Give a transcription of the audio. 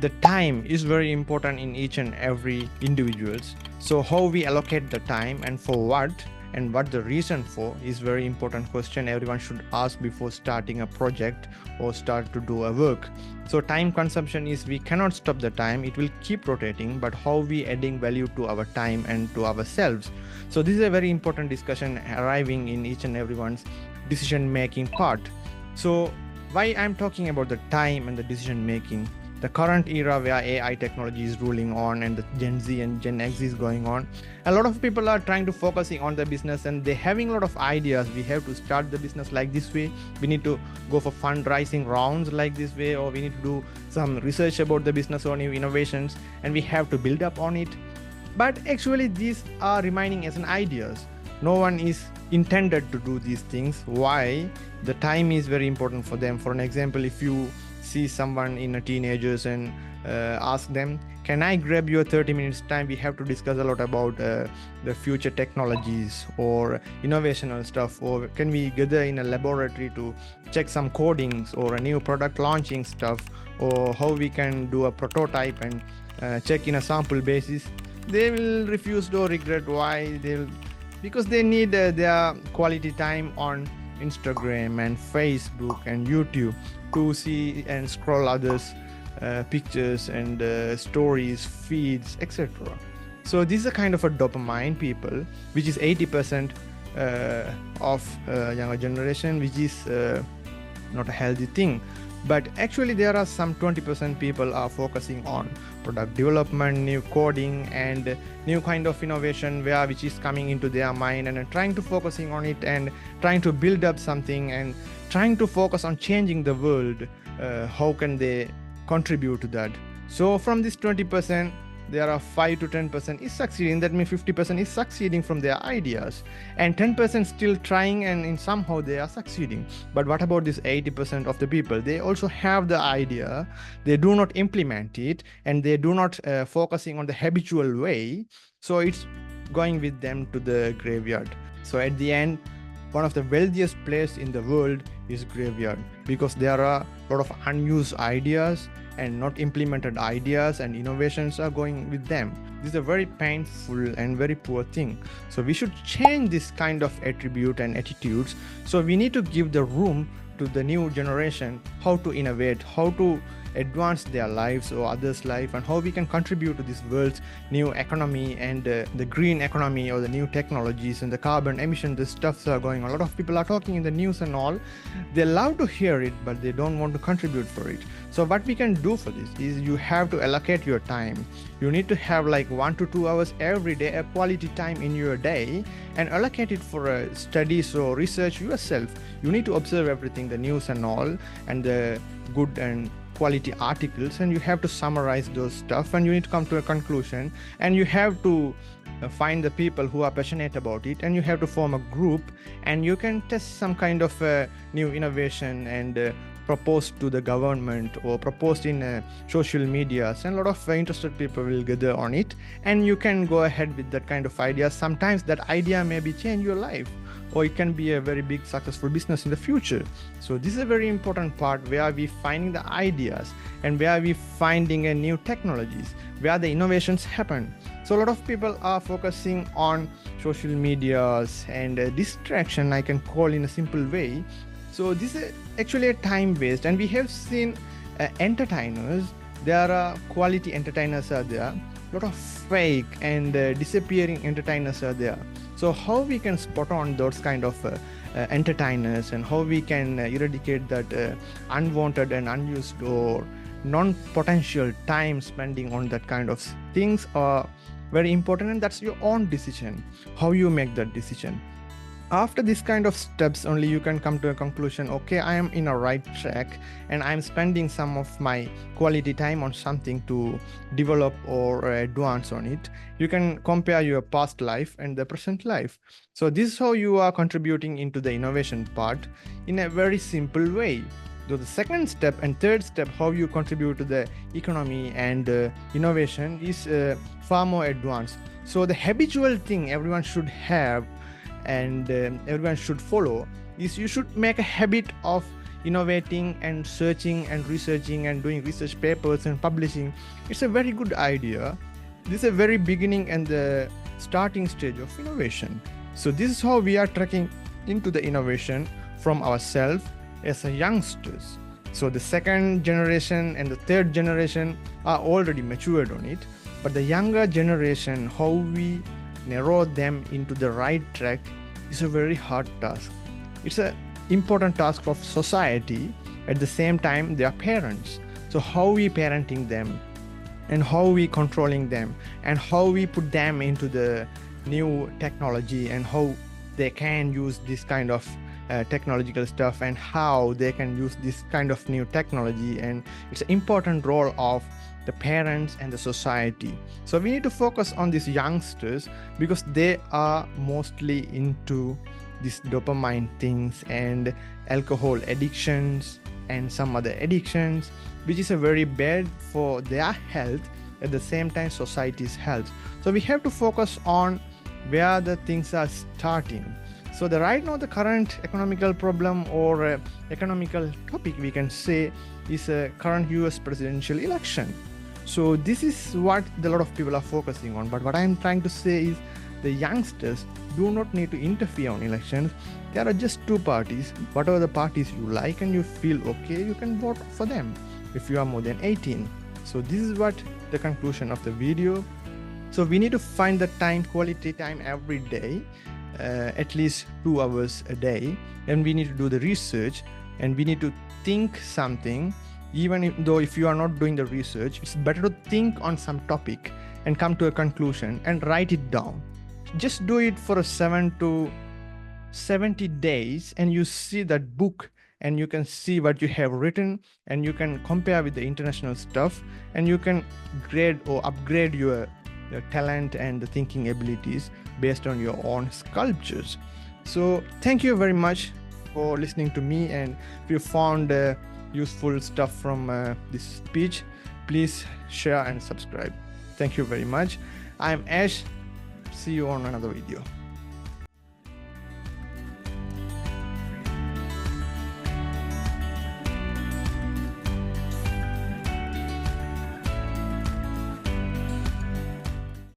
the time is very important in each and every individuals. So how we allocate the time and for what, and what the reason for, is very important question everyone should ask before starting a project or start to do a work. So time consumption is, we cannot stop the time, it will keep rotating, but how we adding value to our time and to ourselves. So this is a very important discussion arriving in each and everyone's decision making part. So why I'm talking about the time and the decision making, the current era where AI technology is ruling on and the Gen Z and Gen X is going on, a lot of people are trying to focusing on the business and they're having a lot of ideas. We have to start the business like this way. We need to go for fundraising rounds like this way, or we need to do some research about the business or new innovations, and we have to build up on it. But actually, these are remaining as an ideas. No one is intended to do these things. Why? The time is very important for them. For an example, if you see someone in a teenagers and ask them, can I grab your 30 minutes time? We have to discuss a lot about the future technologies or innovational stuff, or can we gather in a laboratory to check some codings or a new product launching stuff, or how we can do a prototype and check in a sample basis. They will refuse or regret. Why? Because they need their quality time on Instagram and Facebook and YouTube to see and scroll others pictures and stories, feeds, etc. So this is a kind of a dopamine people, which is 80% of younger generation, which is not a healthy thing. But actually there are some 20% people are focusing on product development, new coding, and new kind of innovation which is coming into their mind, and trying to focusing on it and trying to build up something and trying to focus on changing the world. How can they contribute to that? So from this 20%, there are 5 to 10% is succeeding. That means 50% is succeeding from their ideas, and 10% still trying, and in somehow they are succeeding. But what about this 80% of the people? They also have the idea, they do not implement it, and they do not focusing on the habitual way. So it's going with them to the graveyard. So at the end, one of the wealthiest places in the world is graveyard, because there are a lot of unused ideas and not implemented ideas and innovations are going with them. This is a very painful and very poor thing. So we should change this kind of attribute and attitudes. So we need to give the room to the new generation how to innovate, how to advance their lives or others' life, and how we can contribute to this world's new economy and the green economy or the new technologies and the carbon emission. The stuffs are going on. A lot of people are talking in the news and all. They love to hear it, but they don't want to contribute for it. So what we can do for this is, you have to allocate your time. You need to have like 1 to 2 hours every day, a quality time in your day, and allocate it for studies or research yourself. You need to observe everything, the news and all, and the good and quality articles, and you have to summarize those stuff, and you need to come to a conclusion, and you have to find the people who are passionate about it, and you have to form a group, and you can test some kind of new innovation and propose to the government or proposed in social media, and a lot of interested people will gather on it, and you can go ahead with that kind of idea. Sometimes that idea maybe change your life, or it can be a very big successful business in the future. So this is a very important part, where we finding the ideas and where we finding a new technologies, where the innovations happen. So a lot of people are focusing on social medias and distraction, I can call in a simple way. So this is actually a time waste, and we have seen entertainers. There are quality entertainers are there, a lot of fake and disappearing entertainers are there. So how we can spot on those kind of entertainers, and how we can eradicate that unwanted and unused or non-potential time spending on that kind of things are very important, and that's your own decision, how you make that decision. After this kind of steps only, you can come to a conclusion, okay, I am in a right track, and I'm spending some of my quality time on something to develop or advance on it. You can compare your past life and the present life. So this is how you are contributing into the innovation part in a very simple way. So the second step and third step, how you contribute to the economy and innovation, is far more advanced. So the habitual thing everyone should have and everyone should follow is, you should make a habit of innovating and searching and researching and doing research papers and publishing, it's a very good idea. This is a very beginning and the starting stage of innovation. So this is how we are tracking into the innovation from ourselves as a youngsters. So the second generation and the third generation are already matured on it, but the younger generation, how we narrow them into the right track is a very hard task. It's an important task of society. At the same time, they are parents. So how we parenting them and how we controlling them and how we put them into the new technology and how they can use this kind of technological stuff and how they can use this kind of new technology, and it's an important role of the parents and the society. So we need to focus on these youngsters because they are mostly into these dopamine things and alcohol addictions and some other addictions, which is a very bad for their health, at the same time society's health. So we have to focus on where the things are starting. So right now the current economical problem or economical topic we can say is a current US presidential election. So this is what a lot of people are focusing on. But what I'm trying to say is the youngsters do not need to interfere on elections. There are just two parties. Whatever the parties you like and you feel okay, you can vote for them if you are more than 18. So this is what the conclusion of the video. So we need to find the time, quality time every day, at least 2 hours a day, and we need to do the research and we need to think something. Even though if you are not doing the research, it's better to think on some topic and come to a conclusion and write it down. Just do it for 7 to 70 days and you see that book and you can see what you have written and you can compare with the international stuff and you can grade or upgrade your talent and the thinking abilities based on your own sculptures. So thank you very much for listening to me, and if you found useful stuff from this speech, please share and subscribe. Thank you very much. I'm Ash. See you on another video.